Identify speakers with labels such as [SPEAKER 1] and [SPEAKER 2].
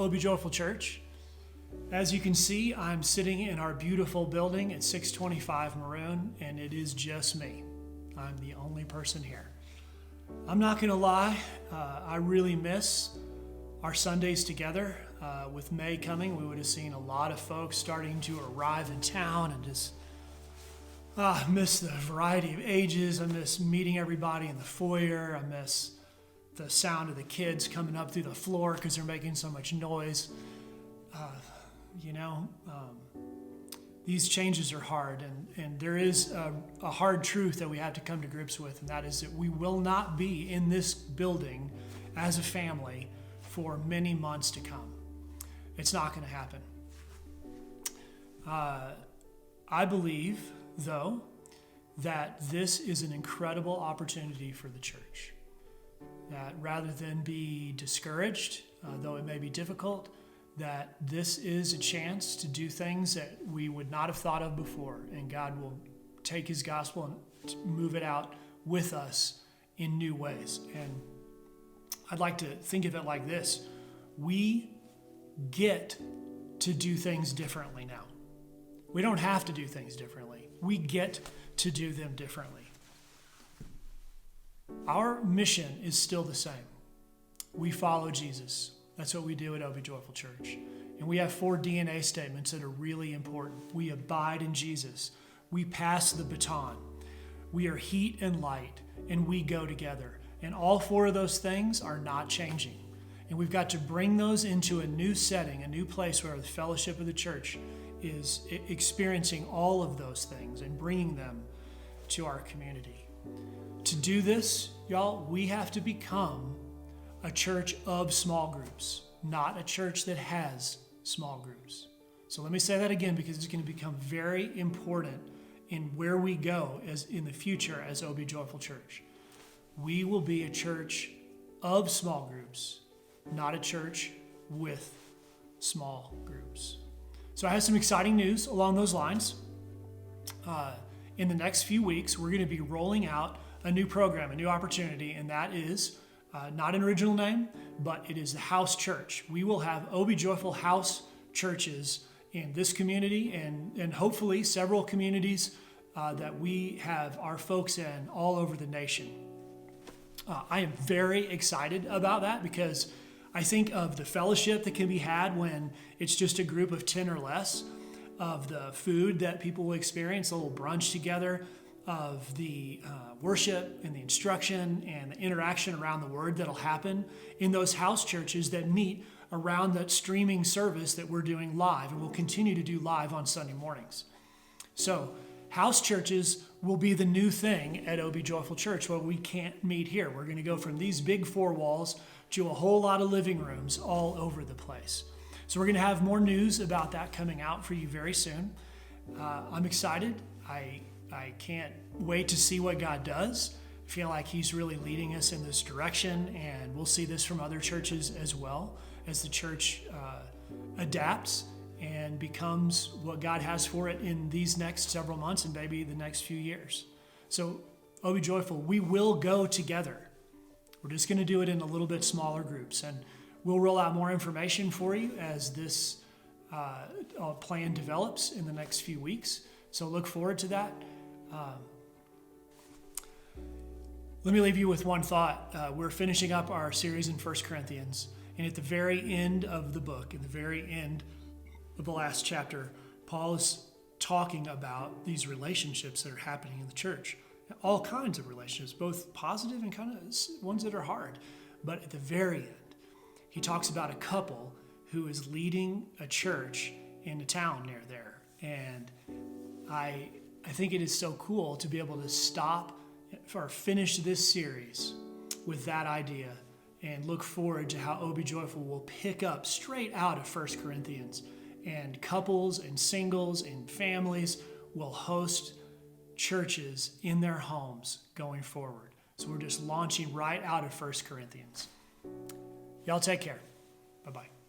[SPEAKER 1] OB Joyful Church. As you can see, I'm sitting in our beautiful building at 625 Maroon, and it is just me. I'm the only person here. I'm not going to lie, I really miss our Sundays together. With May coming, we would have seen a lot of folks starting to arrive in town, and just miss the variety of ages. I miss meeting everybody in the foyer. I miss the sound of the kids coming up through the floor because they're making so much noise. These changes are hard, and there is a hard truth that we have to come to grips with, and that is that we will not be in this building as a family for many months to come. It's not going to happen. I believe, though, that this is an incredible opportunity for the church. That rather than be discouraged, though it may be difficult, that this is a chance to do things that we would not have thought of before, and God will take his gospel and move it out with us in new ways. And I'd like to think of it like this. We get to do things differently now. We don't have to do things differently. We get to do them differently. Our mission is still the same. We follow Jesus. That's what we do at OB Joyful Church. And we have 4 DNA statements that are really important. We abide in Jesus. We pass the baton. We are heat and light, and we go together. And all 4 of those things are not changing. And we've got to bring those into a new setting, a new place where the fellowship of the church is experiencing all of those things and bringing them to our community. To do this, y'all, we have to become a church of small groups, not a church that has small groups. So let me say that again, because it's going to become very important in where we go as in the future as OB Joyful Church. We will be a church of small groups, not a church with small groups. So I have some exciting news along those lines. In the next few weeks, we're going to be rolling out a new program, a new opportunity, and that is not an original name, but it is the House Church. We will have OB Joyful House churches in this community and hopefully several communities that we have our folks in all over the nation. I am very excited about that because I think of the fellowship that can be had when it's just a group of 10 or less, of the food that people will experience, a little brunch together, of the worship and the instruction and the interaction around the word that'll happen in those house churches that meet around that streaming service that we're doing live, and we'll continue to do live on Sunday mornings. So house churches will be the new thing at OB Joyful Church where we can't meet here. We're going to go from these big 4 walls to a whole lot of living rooms all over the place. So we're going to have more news about that coming out for you very soon. I'm excited. I can't wait to see what God does. I feel like he's really leading us in this direction, and we'll see this from other churches as well as the church adapts and becomes what God has for it in these next several months and maybe the next few years. So OB Joyful, we will go together. We're just going to do it in a little bit smaller groups, and we'll roll out more information for you as this plan develops in the next few weeks. So look forward to that. Let me leave you with one thought. We're finishing up our series in 1 Corinthians, and at the very end of the book, in the very end of the last chapter, Paul is talking about these relationships that are happening in the church. All kinds of relationships, both positive and kind of ones that are hard. But at the very end, he talks about a couple who is leading a church in a town near there. And I think it is so cool to be able to stop or finish this series with that idea and look forward to how OB Joyful will pick up straight out of 1 Corinthians. And couples and singles and families will host churches in their homes going forward. So we're just launching right out of 1 Corinthians. Y'all take care. Bye-bye.